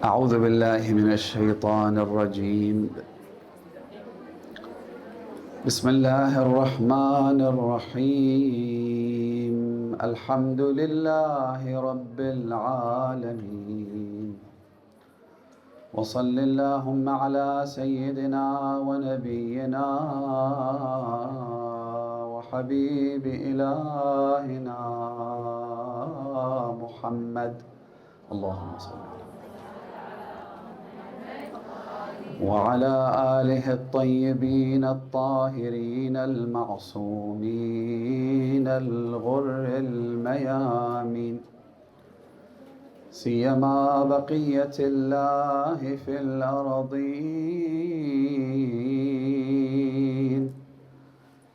أعوذ بالله من الشيطان الرجيم. بسم الله الرحمن الرحيم. الحمد لله رب العالمين، وصل اللهم على سيدنا ونبينا وحبيب إلهنا محمد، اللهم صل على وعلى آله الطيبين الطاهرين المعصومين الغر الميامين، سيما بقية الله في الأرضين،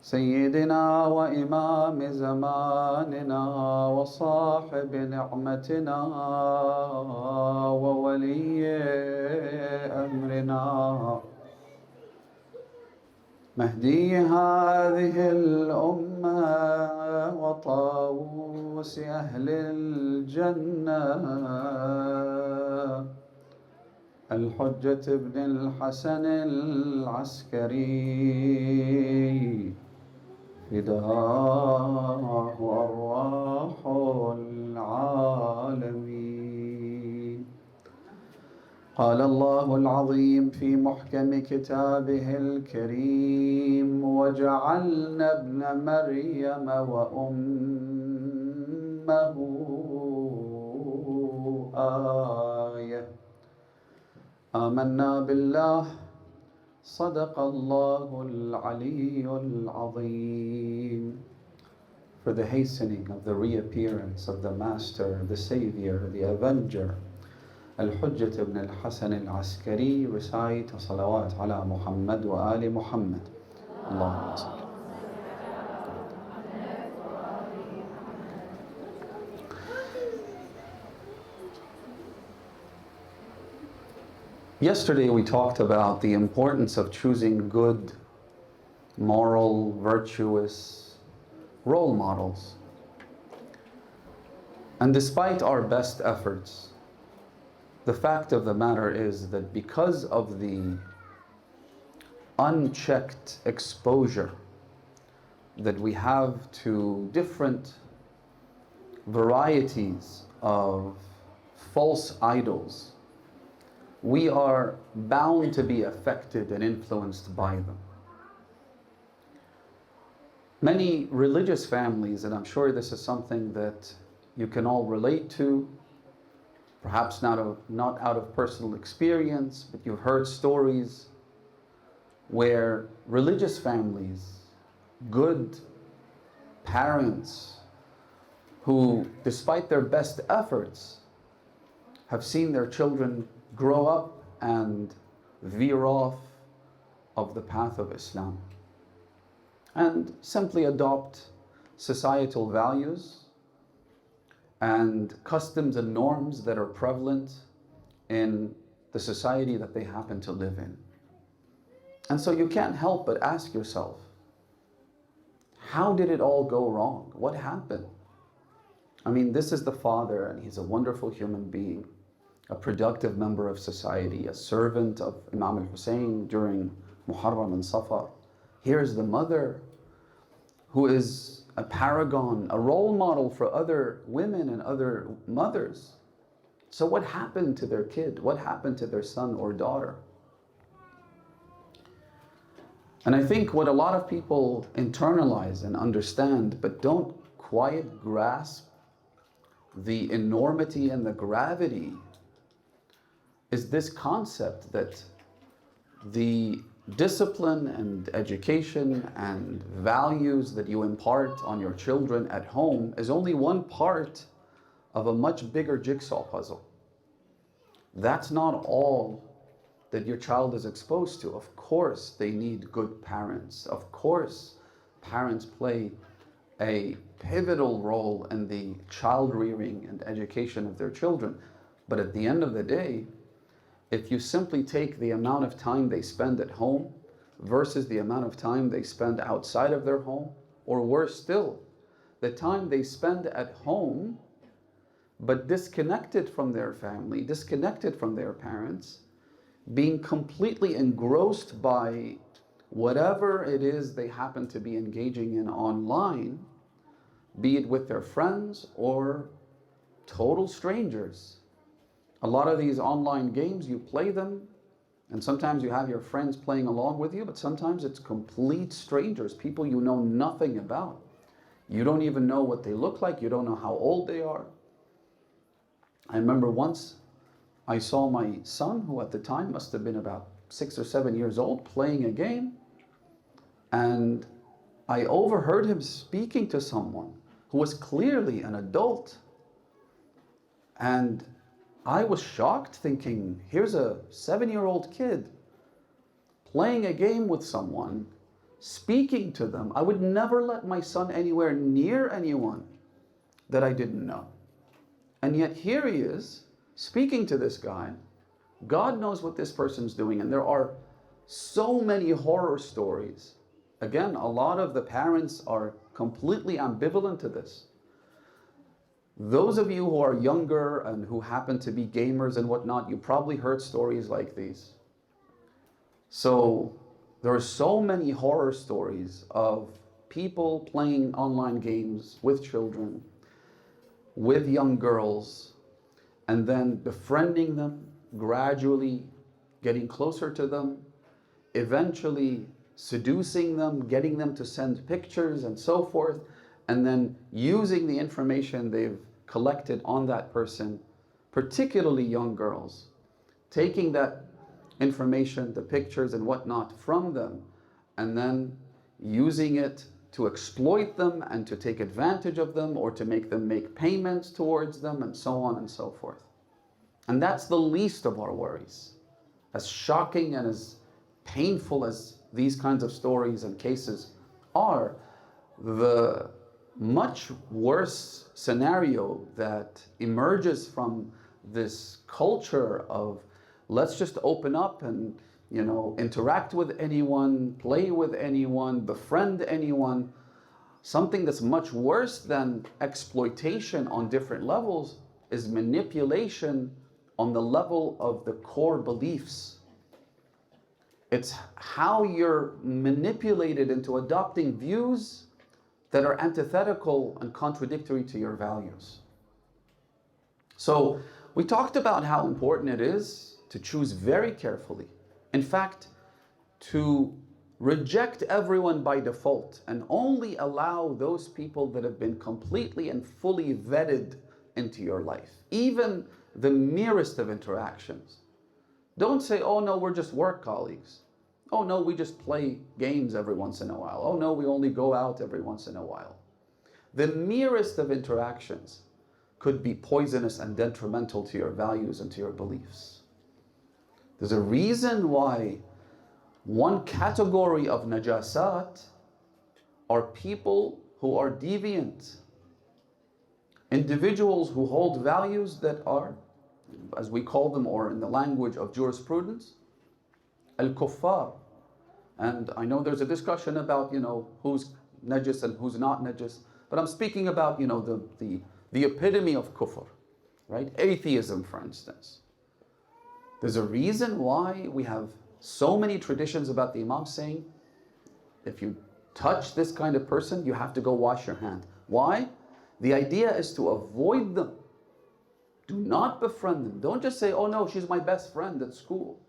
سيدنا وإمام زماننا وصاحب نعمتنا وولي أمرنا، مهدي هذه الأمة وطاووس أهل الجنة، الحجة بن الحسن العسكري، فداه أرواح العالمين. قال الله العظيم في محكم كتابه الكريم: وجعلنا ابن مريم وأمه آية. آمنا بالله، صدق الله العلي العظيم. For the hastening of the reappearance of the Master, the Savior, the Avenger, Al-Hujjat ibn al-Hasan al-Askari, recite salawat ala Muhammad wa ali Muhammad. Allahumma salli. Yesterday we talked about the importance of choosing good, moral, virtuous role models. And despite our best efforts, the fact of the matter is that because of the unchecked exposure that we have to different varieties of false idols, we are bound to be affected and influenced by them. Many religious families, and I'm sure this is something that you can all relate to, perhaps not out of personal experience, but you've heard stories where religious families, good parents, who despite their best efforts have seen their children grow up and veer off of the path of Islam and simply adopt societal values and customs and norms that are prevalent in the society that they happen to live in. And so you can't help but ask yourself, how did it all go wrong? What happened? I mean, this is the father, and he's a wonderful human being, a productive member of society, a servant of Imam al-Hussein during Muharram and Safar. Here's the mother who is a paragon, a role model for other women and other mothers. So what happened to their kid? What happened to their son or daughter? And I think what a lot of people internalize and understand but don't quite grasp the enormity and the gravity is this concept that the discipline and education and values that you impart on your children at home is only one part of a much bigger jigsaw puzzle. That's not all that your child is exposed to. Of course they need good parents. Of course parents play a pivotal role in the child rearing and education of their children. But at the end of the day, if you simply take the amount of time they spend at home versus the amount of time they spend outside of their home, or worse still, the time they spend at home but disconnected from their family, disconnected from their parents, being completely engrossed by whatever it is they happen to be engaging in online, be it with their friends or total strangers. A lot of these online games, you play them, and sometimes you have your friends playing along with you, but sometimes it's complete strangers, people you know nothing about. You don't even know what they look like, you don't know how old they are. I remember once I saw my son, who at the time must have been about 6 or 7 years old, playing a game, and I overheard him speaking to someone who was clearly an adult. And I was shocked, thinking, here's a 7-year-old kid playing a game with someone, speaking to them. I would never let my son anywhere near anyone that I didn't know. And yet here he is, speaking to this guy. God knows what this person's doing. And there are so many horror stories. Again, a lot of the parents are completely ambivalent to this. Those of you who are younger and who happen to be gamers and whatnot, you probably heard stories like these. So there are so many horror stories of people playing online games with children, with young girls, and then befriending them, gradually getting closer to them, eventually seducing them, getting them to send pictures and so forth, and then using the information they've collected on that person, particularly young girls, taking that information, the pictures and whatnot from them, and then using it to exploit them and to take advantage of them or to make them make payments towards them and so on and so forth. And that's the least of our worries. As shocking and as painful as these kinds of stories and cases are, the much worse scenario that emerges from this culture of let's just open up and, interact with anyone, play with anyone, befriend anyone, something that's much worse than exploitation on different levels is manipulation on the level of the core beliefs. It's how you're manipulated into adopting views that are antithetical and contradictory to your values. So we talked about how important it is to choose very carefully. In fact, to reject everyone by default and only allow those people that have been completely and fully vetted into your life, even the merest of interactions. Don't say, oh no, we're just work colleagues. Oh no, we just play games every once in a while. Oh no, we only go out every once in a while. The merest of interactions could be poisonous and detrimental to your values and to your beliefs. There's a reason why one category of najasat are people who are deviant, individuals who hold values that are, as we call them, or in the language of jurisprudence, al-kuffar. And I know there's a discussion about, who's najis and who's not najis, but I'm speaking about, the epitome of kufr, right? Atheism, for instance. There's a reason why we have so many traditions about the Imam saying, if you touch this kind of person, you have to go wash your hand. Why? The idea is to avoid them. Do not befriend them. Don't just say, oh no, she's my best friend at school.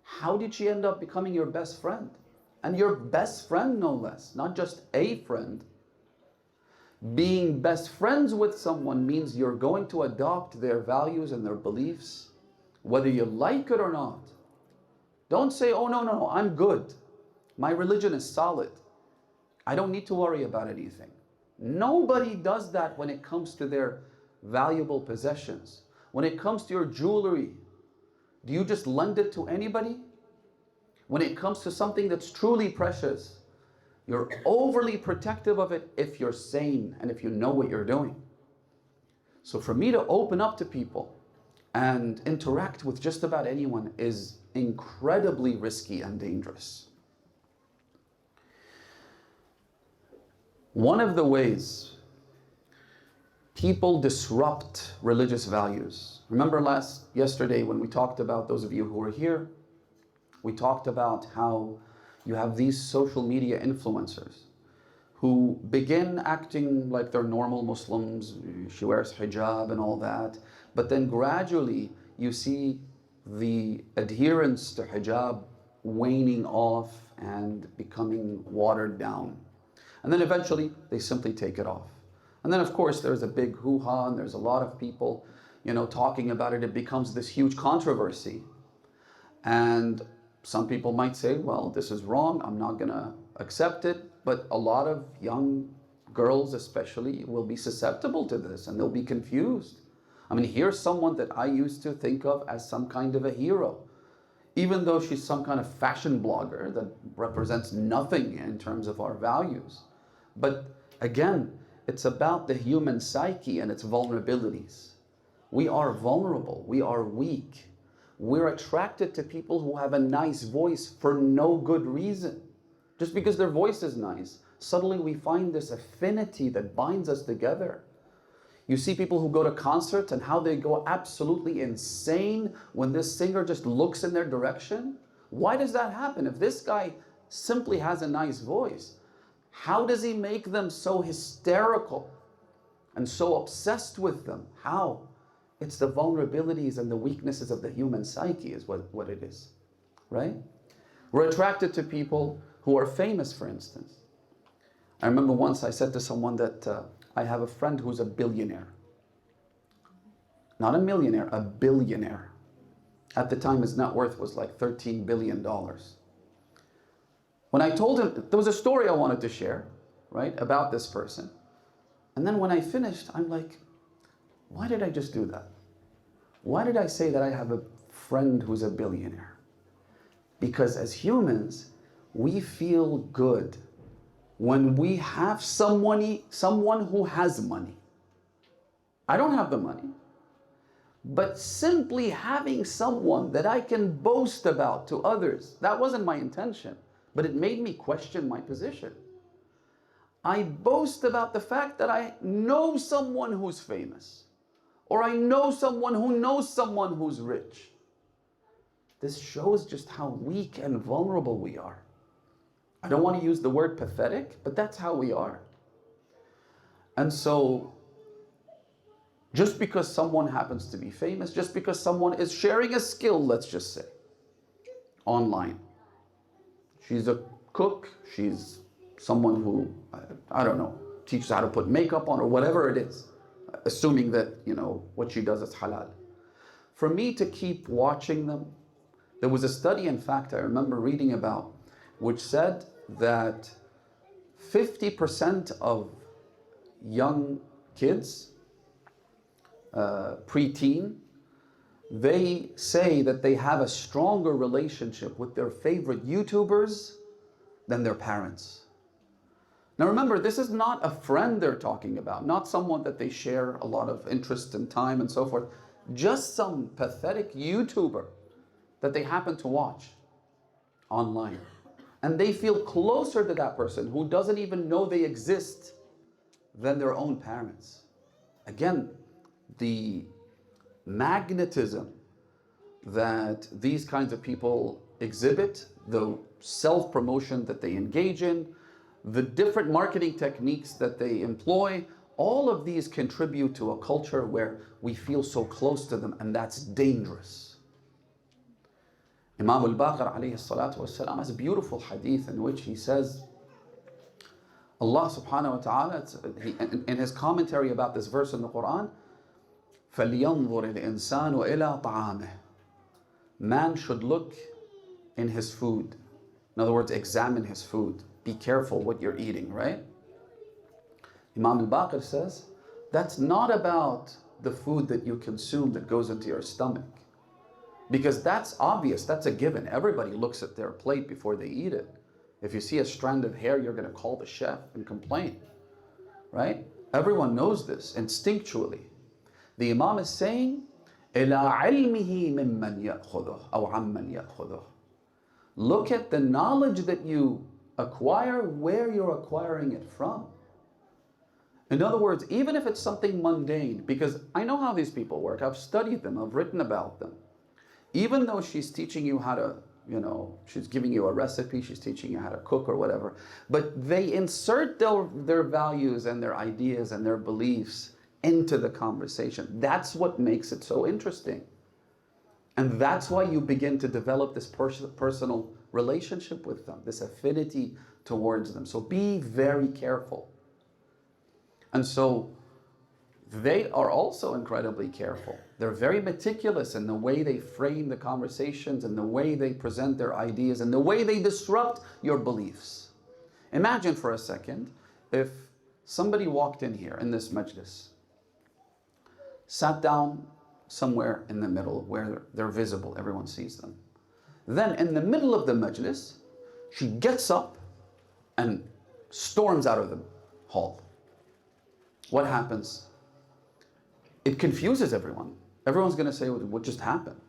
How did she end up becoming your best friend? And your best friend, no less, not just a friend. Being best friends with someone means you're going to adopt their values and their beliefs, whether you like it or not. Don't say, oh no, I'm good. My religion is solid. I don't need to worry about anything. Nobody does that when it comes to their valuable possessions. When it comes to your jewelry, do you just lend it to anybody? When it comes to something that's truly precious, you're overly protective of it if you're sane and if you know what you're doing. So for me to open up to people and interact with just about anyone is incredibly risky and dangerous. One of the ways people disrupt religious values. Remember yesterday when we talked about, those of you who were here, we talked about how you have these social media influencers who begin acting like they're normal Muslims. She wears hijab and all that, but then gradually you see the adherence to hijab waning off and becoming watered down. And then eventually they simply take it off. And then of course there's a big hoo-ha and there's a lot of people, talking about it. It becomes this huge controversy. And some people might say, well, this is wrong, I'm not gonna accept it. But a lot of young girls especially will be susceptible to this and they'll be confused. I mean, here's someone that I used to think of as some kind of a hero, even though she's some kind of fashion blogger that represents nothing in terms of our values. But again, it's about the human psyche and its vulnerabilities. We are vulnerable, we are weak. We're attracted to people who have a nice voice for no good reason. Just because their voice is nice, suddenly we find this affinity that binds us together. You see people who go to concerts and how they go absolutely insane when this singer just looks in their direction. Why does that happen? If this guy simply has a nice voice, how does he make them so hysterical and so obsessed with them? How? It's the vulnerabilities and the weaknesses of the human psyche is what it is, right? We're attracted to people who are famous, for instance. I remember once I said to someone that I have a friend who's a billionaire. Not a millionaire, a billionaire. At the time, his net worth was like $13 billion. When I told him, there was a story I wanted to share, right, about this person. And then when I finished, I'm like, why did I just do that? Why did I say that I have a friend who's a billionaire? Because as humans, we feel good when we have someone who has money. I don't have the money, but simply having someone that I can boast about to others, that wasn't my intention, but it made me question my position. I boast about the fact that I know someone who's famous, or I know someone who knows someone who's rich. This shows just how weak and vulnerable we are. I don't want to use the word pathetic, but that's how we are. And so, just because someone happens to be famous, just because someone is sharing a skill, let's just say, online. She's a cook, she's someone who, I don't know, teaches how to put makeup on or whatever it is, assuming that, what she does is halal. For me to keep watching them, there was a study, in fact, I remember reading about, which said that 50% of young kids, preteen, they say that they have a stronger relationship with their favorite YouTubers than their parents. Now remember, this is not a friend they're talking about, not someone that they share a lot of interest and time and so forth, just some pathetic YouTuber that they happen to watch online. And they feel closer to that person who doesn't even know they exist than their own parents. Again, the magnetism that these kinds of people exhibit, the self-promotion that they engage in, the different marketing techniques that they employ, all of these contribute to a culture where we feel so close to them, and that's dangerous. Imam al-Baqir alayhi salatu wasalam has a beautiful hadith in which he says, Allah subhanahu wa ta'ala, in his commentary about this verse in the Quran, فَلْيَنْظُرِ الْإِنسَانُ إِلَىٰ طَعَامِهِ. Man should look in his food. In other words, examine his food. Be careful what you're eating, right? Imam al-Baqir says, that's not about the food that you consume that goes into your stomach. Because that's obvious, that's a given. Everybody looks at their plate before they eat it. If you see a strand of hair, you're going to call the chef and complain, right? Everyone knows this instinctually. The Imam is saying, إِلَىٰ عِلْمِهِ مِمَّنْ يَأْخُذُهُ أَوْ عَمَّنْ يَأْخُذُهُ. Look at the knowledge that you acquire, where you're acquiring it from. In other words, even if it's something mundane, because I know how these people work, I've studied them, I've written about them. Even though she's teaching you how to, she's giving you a recipe, she's teaching you how to cook or whatever, but they insert their values and their ideas and their beliefs into the conversation. That's what makes it so interesting. And that's why you begin to develop this personal relationship with them, this affinity towards them. So be very careful. And so they are also incredibly careful. They're very meticulous in the way they frame the conversations and the way they present their ideas and the way they disrupt your beliefs. Imagine for a second if somebody walked in here in this majlis, sat down somewhere in the middle where they're visible, everyone sees them. Then in the middle of the majlis, she gets up and storms out of the hall. What happens? It confuses everyone. Everyone's going to say, what just happened?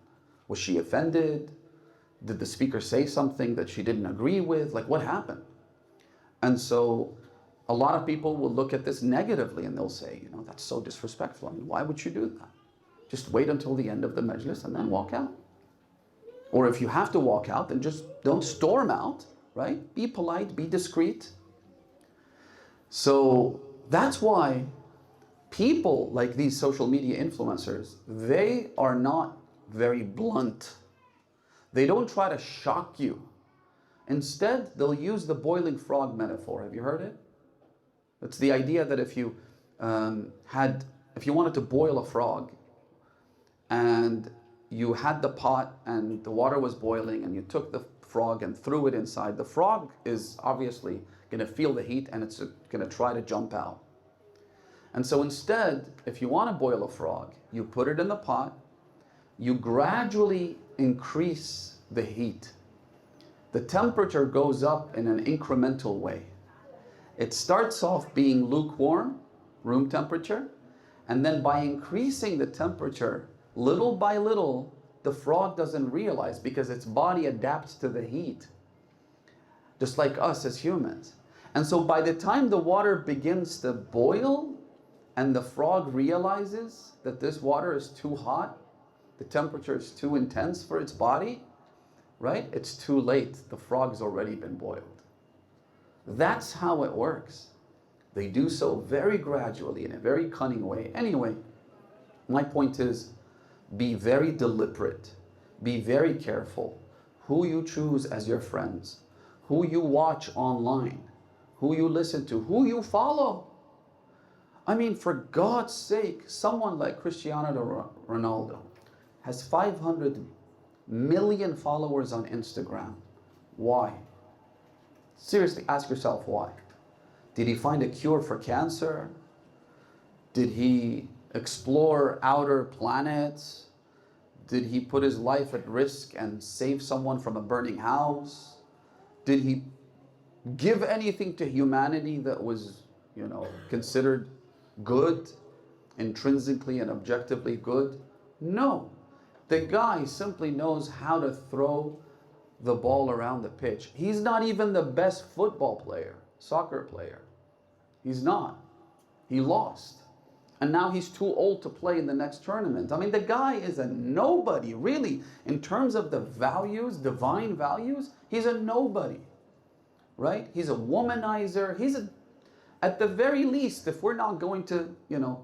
Was she offended? Did the speaker say something that she didn't agree with? Like, what happened? And so a lot of people will look at this negatively and they'll say, that's so disrespectful. I mean, why would you do that? Just wait until the end of the majlis and then walk out. Or if you have to walk out, then just don't storm out, right? Be polite, be discreet. So that's why people like these social media influencers, they are not very blunt. They don't try to shock you. Instead, they'll use the boiling frog metaphor. Have you heard it? It's the idea that if you wanted to boil a frog and you had the pot and the water was boiling and you took the frog and threw it inside, the frog is obviously going to feel the heat and it's going to try to jump out. And so instead, if you want to boil a frog, you put it in the pot, you gradually increase the heat. The temperature goes up in an incremental way. It starts off being lukewarm, room temperature, and then by increasing the temperature, little by little, the frog doesn't realize because its body adapts to the heat, just like us as humans. And so by the time the water begins to boil and the frog realizes that this water is too hot, the temperature is too intense for its body, right? It's too late. The frog's already been boiled. That's how it works. They do so very gradually in a very cunning way. Anyway, my point is, be very deliberate. Be very careful who you choose as your friends, who you watch online, who you listen to, who you follow. I mean, for God's sake, someone like Cristiano Ronaldo has 500 million followers on Instagram. Why? Seriously, ask yourself why. Did he find a cure for cancer? Did he explore outer planets? Did he put his life at risk and save someone from a burning house? Did he give anything to humanity that was, considered good, intrinsically and objectively good? No. The guy simply knows how to throw the ball around the pitch. He's not even the best football player, soccer player. He's not. He lost. And now he's too old to play in the next tournament. I mean, the guy is a nobody, really. In terms of the values, divine values, he's a nobody, right? He's a womanizer. At the very least, if we're not going to,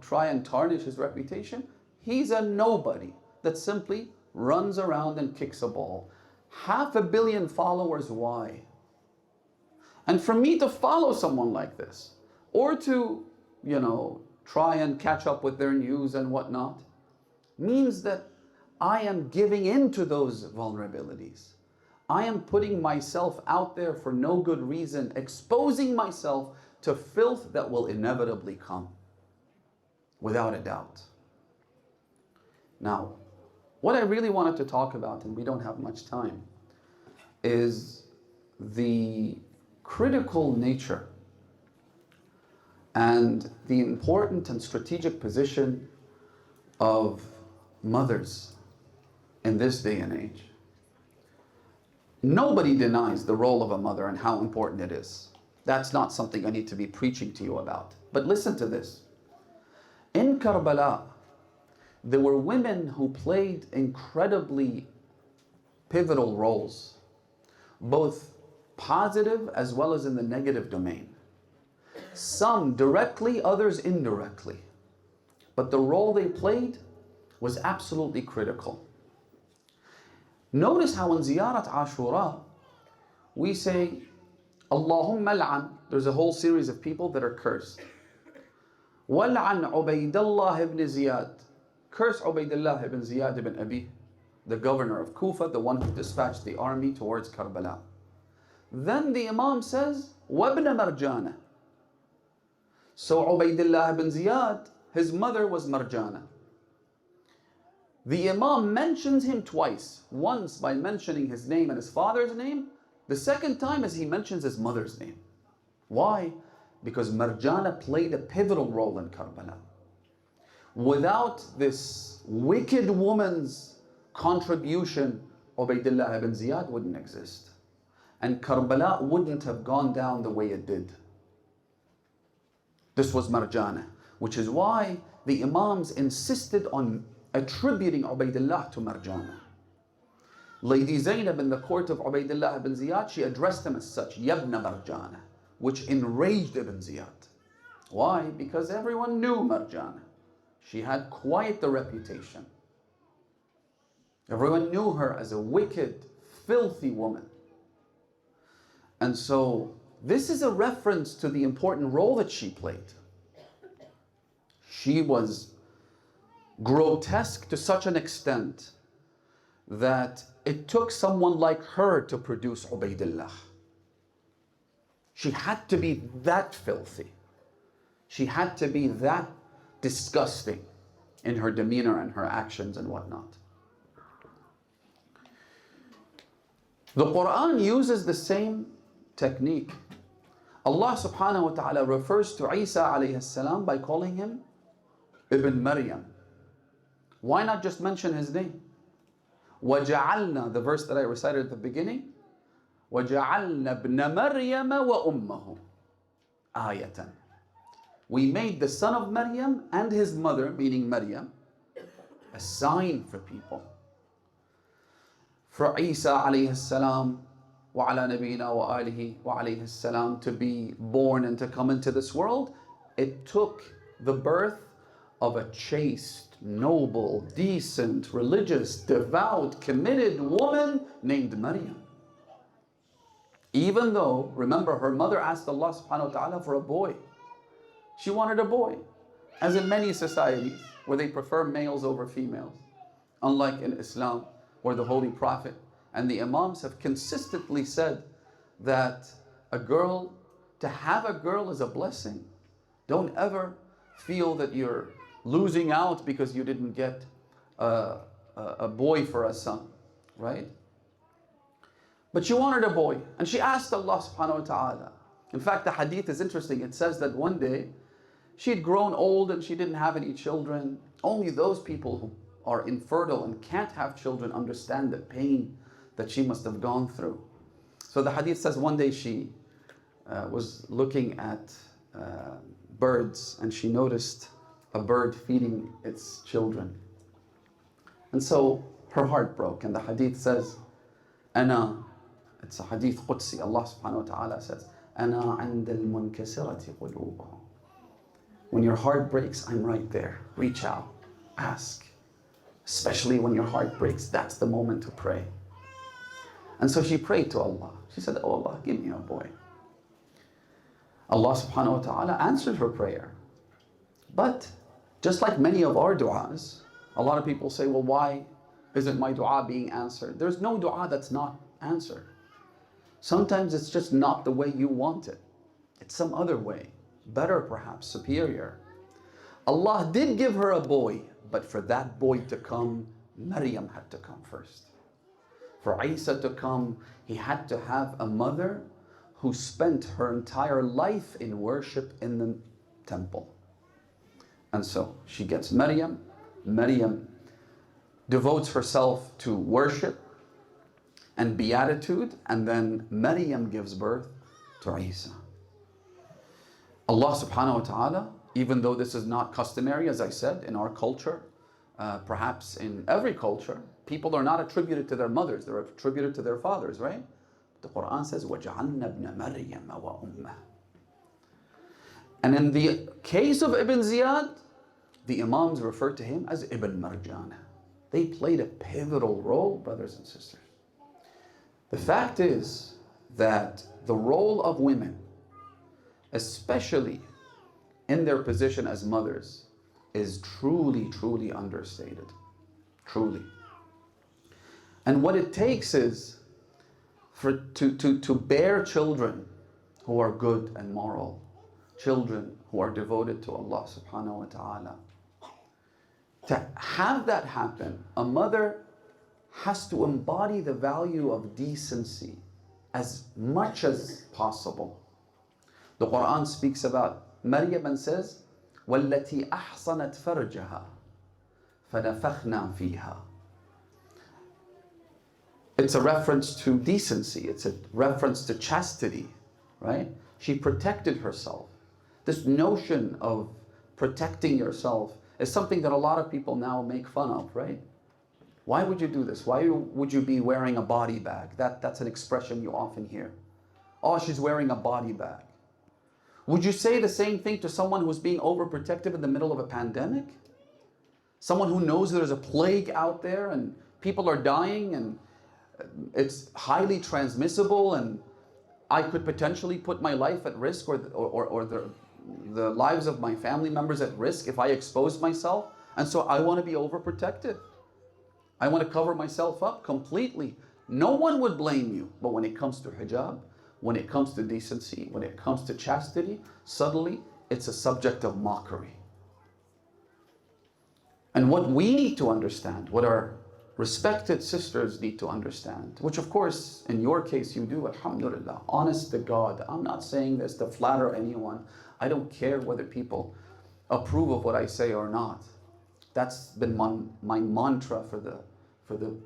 try and tarnish his reputation, he's a nobody that simply runs around and kicks a ball. 500 million followers, why? And for me to follow someone like this, or to, try and catch up with their news and whatnot, means that I am giving in to those vulnerabilities. I am putting myself out there for no good reason, exposing myself to filth that will inevitably come, without a doubt. Now, what I really wanted to talk about, and we don't have much time, is the critical nature and the important and strategic position of mothers in this day and age. Nobody denies the role of a mother and how important it is. That's not something I need to be preaching to you about. But listen to this. In Karbala, there were women who played incredibly pivotal roles, both positive as well as in the negative domain. Some directly, others indirectly. But the role they played was absolutely critical. Notice how in Ziyarat Ashura, we say, Allahumma al'an. There's a whole series of people that are cursed. Wal'an Ubaydullah ibn Ziyad. Curse Ubaydullah ibn Ziyad ibn Abi, the governor of Kufa, the one who dispatched the army towards Karbala. Then the Imam says, Wabna Marjana. So Ubaydullah ibn Ziyad, his mother was Marjana. The Imam mentions him twice. Once by mentioning his name and his father's name. The second time as he mentions his mother's name. Why? Because Marjana played a pivotal role in Karbala. Without this wicked woman's contribution, Ubaydullah ibn Ziyad wouldn't exist. And Karbala wouldn't have gone down the way it did. This was Marjana, which is why the Imams insisted on attributing Ubaydullah to Marjana. Lady Zainab in the court of Ubaydullah ibn Ziyad, she addressed him as such, Yabna Marjana, which enraged Ibn Ziyad. Why? Because everyone knew Marjana. She had quite the reputation. Everyone knew her as a wicked, filthy woman. And so this is a reference to the important role that she played. She was grotesque to such an extent that it took someone like her to produce Ubaydullah. She had to be that filthy. She had to be that disgusting in her demeanor and her actions and whatnot. The Quran uses the same technique. Allah subhanahu wa ta'ala refers to Isa alayhi salam by calling him Ibn Maryam. Why not just mention his name? وَجَعَلْنَا, the verse that I recited at the beginning, وَجَعَلْنَا ابْنَ مَرْيَمَ وَأُمَّهُ آيَةً. We made the son of Maryam and his mother, meaning Maryam, a sign for people. For Isa alayhi salam wa ala nabiyina wa alihi wa alayhi salam to be born and to come into this world, it took the birth of a chaste, noble, decent, religious, devout, committed woman named Maryam. Even though, remember, her mother asked Allah subhanahu wa ta'ala for a boy. She wanted a boy. As in many societies where they prefer males over females. Unlike in Islam, where the Holy Prophet and the Imams have consistently said that to have a girl is a blessing. Don't ever feel that you're losing out because you didn't get a boy for a son, right? But she wanted a boy, and she asked Allah subhanahu wa ta'ala. In fact, the hadith is interesting. It says that one day, she'd grown old and she didn't have any children. Only those people who are infertile and can't have children understand the pain that she must have gone through. So the hadith says one day she was looking at birds and she noticed a bird feeding its children. And so her heart broke, and the hadith says, Ana, it's a hadith Qudsi, Allah subhanahu wa ta'ala says, Ana 'inda al-munkasirati qulubuhum. When your heart breaks, I'm right there. Reach out, ask. Especially when your heart breaks, that's the moment to pray. And so she prayed to Allah. She said, oh Allah, give me a boy. Allah subhanahu wa ta'ala answered her prayer. But just like many of our du'as, a lot of people say, well, why isn't my dua being answered? There's no dua that's not answered. Sometimes it's just not the way you want it. It's some other way, better perhaps, superior. Allah did give her a boy, but for that boy to come, Maryam had to come first. For Isa to come, he had to have a mother who spent her entire life in worship in the temple. And so she gets Maryam. Maryam devotes herself to worship and beatitude, and then Maryam gives birth to Isa. Allah subhanahu wa ta'ala, even though this is not customary, as I said, in our culture, perhaps in every culture, people are not attributed to their mothers, they're attributed to their fathers, right? The Quran says, وَجَعَلْنَا ابْنَ مَرْيَمَ وَأُمَّهُ. And in the case of Ibn Ziyad, the Imams refer to him as Ibn Marjana. They played a pivotal role, brothers and sisters. The fact is that the role of women, especially in their position as mothers, is truly, truly understated. Truly. And what it takes is to bear children who are good and moral, children who are devoted to Allah subhanahu wa ta'ala. To have that happen, a mother has to embody the value of decency as much as possible. The Quran speaks about Maryam and says, وَالَّتِي أَحْصَنَتْ فَرْجَهَا فَنَفَخْنَا فِيهَا. It's a reference to decency. It's a reference to chastity, right? She protected herself. This notion of protecting yourself is something that a lot of people now make fun of, right? Why would you do this? Why would you be wearing a body bag? That's an expression you often hear. Oh, she's wearing a body bag. Would you say the same thing to someone who's being overprotective in the middle of a pandemic? Someone who knows there's a plague out there and people are dying and it's highly transmissible and I could potentially put my life at risk or the lives of my family members at risk if I expose myself. And so I want to be overprotected. I want to cover myself up completely. No one would blame you. But when it comes to hijab, when it comes to decency, when it comes to chastity, suddenly it's a subject of mockery. And what we need to understand, what our respected sisters need to understand, which of course in your case you do, alhamdulillah, honest to God. I'm not saying this to flatter anyone. I don't care whether people approve of what I say or not. That's been my mantra for the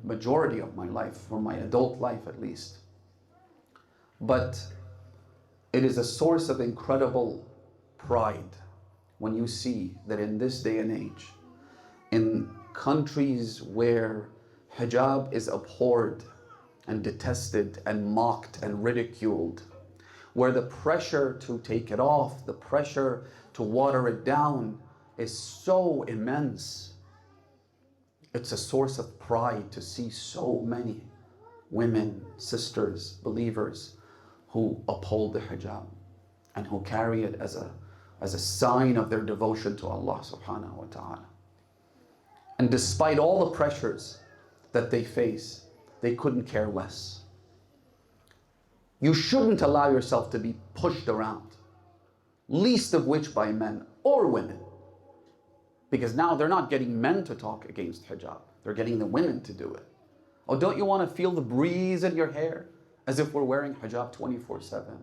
majority of my life, for my adult life at least. But it is a source of incredible pride when you see that in this day and age, in countries where hijab is abhorred and detested and mocked and ridiculed, where the pressure to take it off, the pressure to water it down is so immense, it's a source of pride to see so many women, sisters, believers who uphold the hijab and who carry it as a sign of their devotion to Allah subhanahu wa ta'ala. And despite all the pressures that they face, they couldn't care less. You shouldn't allow yourself to be pushed around, least of which by men or women. Because now they're not getting men to talk against hijab, they're getting the women to do it. Oh, don't you want to feel the breeze in your hair as if we're wearing hijab 24/7?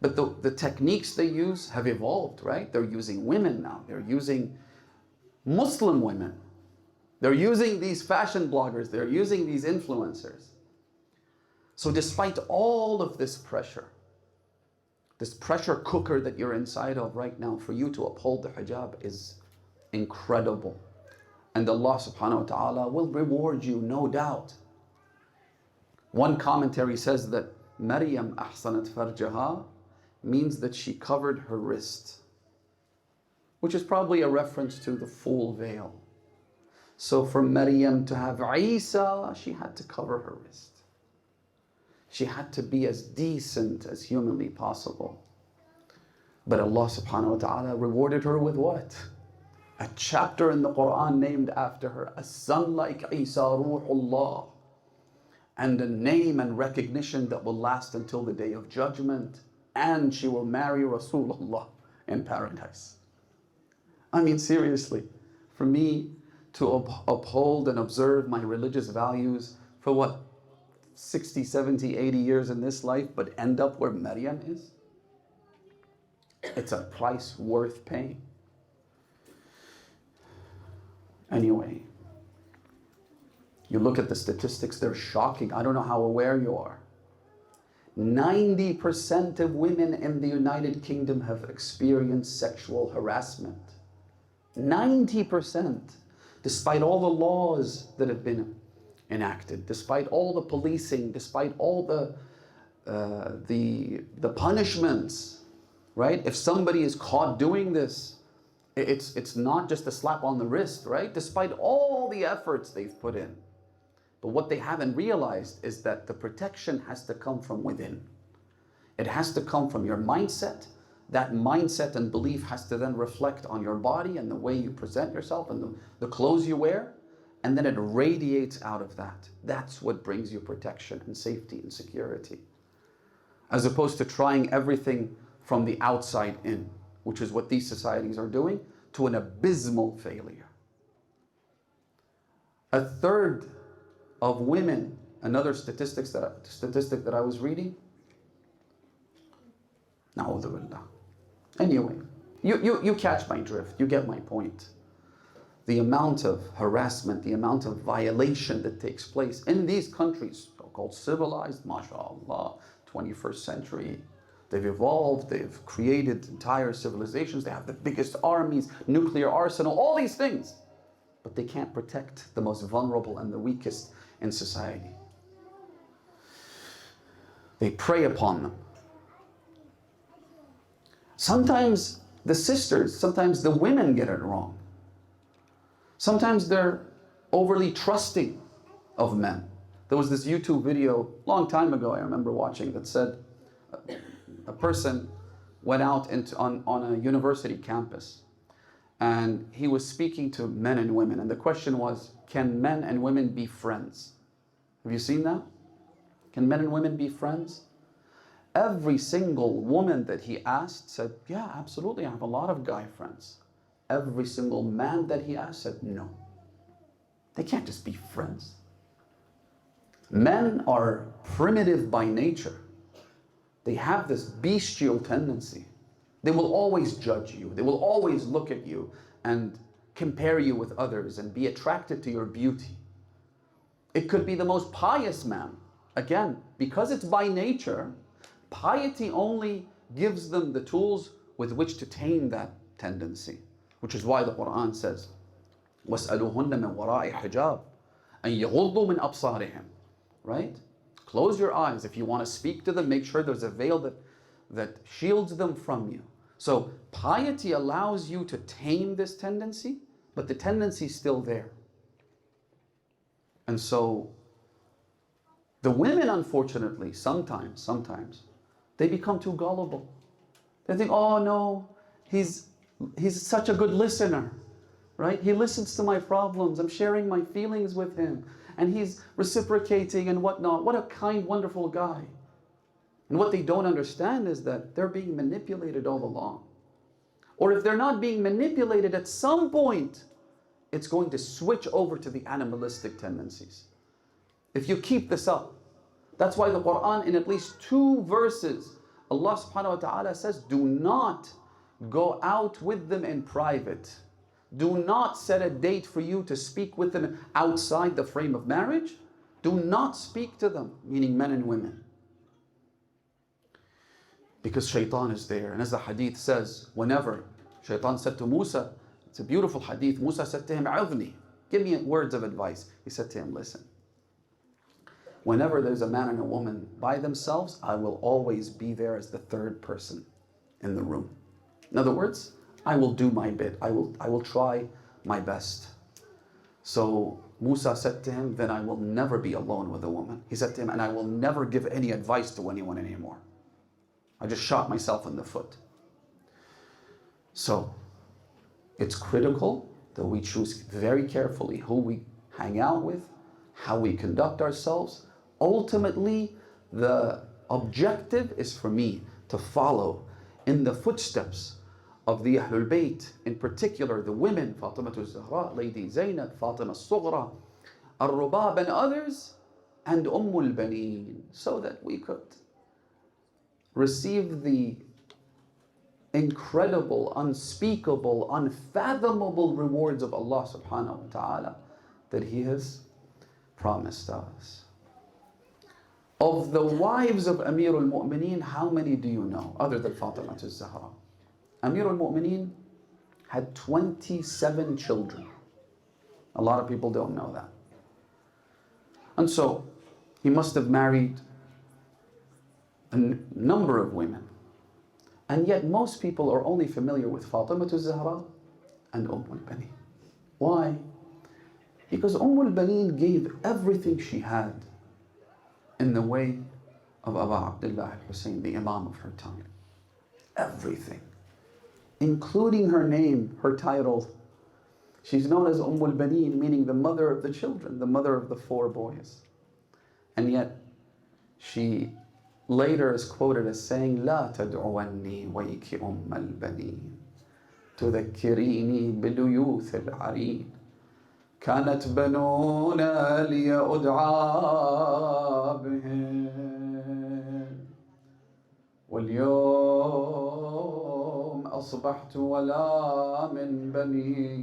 But the techniques they use have evolved, right? They're using women now. They're using Muslim women. They're using these fashion bloggers. They're using these influencers. So despite all of this pressure cooker that you're inside of right now, for you to uphold the hijab is incredible. And Allah subhanahu wa ta'ala will reward you, no doubt. One commentary says that Maryam ahsanat farjaha means that she covered her wrist, which is probably a reference to the full veil. So for Maryam to have Isa, she had to cover her wrist. She had to be as decent as humanly possible. But Allah subhanahu wa ta'ala rewarded her with what? A chapter in the Quran named after her, a son like Isa, Ruhullah, and a name and recognition that will last until the day of judgment, and she will marry Rasulullah in paradise. I mean, seriously, for me to uphold and observe my religious values for what, 60, 70, 80 years in this life, but end up where Maryam is? It's a price worth paying. Anyway, you look at the statistics, they're shocking. I don't know how aware you are. 90% of women in the United Kingdom have experienced sexual harassment. 90%. Despite all the laws that have been enacted, despite all the policing, despite all the punishments, right? If somebody is caught doing this, it's not just a slap on the wrist, right? Despite all the efforts they've put in. But what they haven't realized is that the protection has to come from within. It has to come from your mindset. That mindset and belief has to then reflect on your body and the way you present yourself and the clothes you wear. And then it radiates out of that. That's what brings you protection and safety and security. As opposed to trying everything from the outside in, which is what these societies are doing, to an abysmal failure. A third of women, another statistic that I was reading, na'udhu billah. Anyway, you catch my drift, you get my point. The amount of harassment, the amount of violation that takes place in these countries, so-called civilized, mashallah, 21st century. They've evolved, they've created entire civilizations, they have the biggest armies, nuclear arsenal, all these things. But they can't protect the most vulnerable and the weakest in society. They prey upon them. Sometimes the sisters, sometimes the women get it wrong. Sometimes they're overly trusting of men. There was this YouTube video a long time ago I remember watching that said a person went out on a university campus and he was speaking to men and women, and the question was, can men and women be friends? Have you seen that? Can men and women be friends? Every single woman that he asked said, yeah, absolutely, I have a lot of guy friends. Every single man that he asked said, no. They can't just be friends. Men are primitive by nature. They have this bestial tendency. They will always judge you. They will always look at you and compare you with others and be attracted to your beauty. It could be the most pious man. Again, because it's by nature, piety only gives them the tools with which to tame that tendency. Which is why the Quran says, وَاسْأَلُوهُنَّ مِنْ وَرَاءِ حِجَابٍ أَنْ يَغُضُّوا مِنْ أَبْصَارِهِمْ. Right? Close your eyes. If you want to speak to them, make sure there's a veil that shields them from you. So piety allows you to tame this tendency, but the tendency is still there. And so the women, unfortunately, sometimes, they become too gullible. They think, oh no, he's such a good listener, right? He listens to my problems. I'm sharing my feelings with him. And he's reciprocating and whatnot. What a kind, wonderful guy. And what they don't understand is that they're being manipulated all along. Or if they're not being manipulated, at some point, it's going to switch over to the animalistic tendencies. If you keep this up. That's why the Quran, in at least 2 verses, Allah subhanahu wa ta'ala says, do not go out with them in private. Do not set a date for you to speak with them outside the frame of marriage. Do not speak to them, meaning men and women. Because shaitan is there. And as the hadith says, whenever shaitan said to Musa, it's a beautiful hadith, Musa said to him, "A'udhni, give me words of advice." He said to him, listen, whenever there's a man and a woman by themselves, I will always be there as the third person in the room. In other words, I will do my bit. I will try my best. So Musa said to him, then I will never be alone with a woman. He said to him, and I will never give any advice to anyone anymore. I just shot myself in the foot. So it's critical that we choose very carefully who we hang out with, how we conduct ourselves. Ultimately, the objective is for me to follow in the footsteps of the Ahlul Bayt, in particular the women, Fatima al-Zahra, Lady Zainab, Fatima al-Sughra, Ar-Rubab and others, and al-Baneen, so that we could receive the incredible, unspeakable, unfathomable rewards of Allah subhanahu wa ta'ala that He has promised us. Of the wives of Amir al-Mu'mineen, how many do you know other than Fatima al-Zahra? Amir al-Mu'mineen had 27 children. A lot of people don't know that. And so he must have married a number of women. And yet most people are only familiar with Fatima al-Zahra and al-Baneen. Why? Because al-Baneen gave everything she had in the way of Abu Abdullah al-Hussein, the Imam of her time. Everything. Including her name, her title. She's known as al-Baneen, meaning the mother of the children, the mother of the 4 boys. And yet, she later is quoted as saying, لا تدعوني ويك البنين تذكريني بليوث العرين كانت بنونا لي أدعى بهم واليوم أصبحت ولا من بني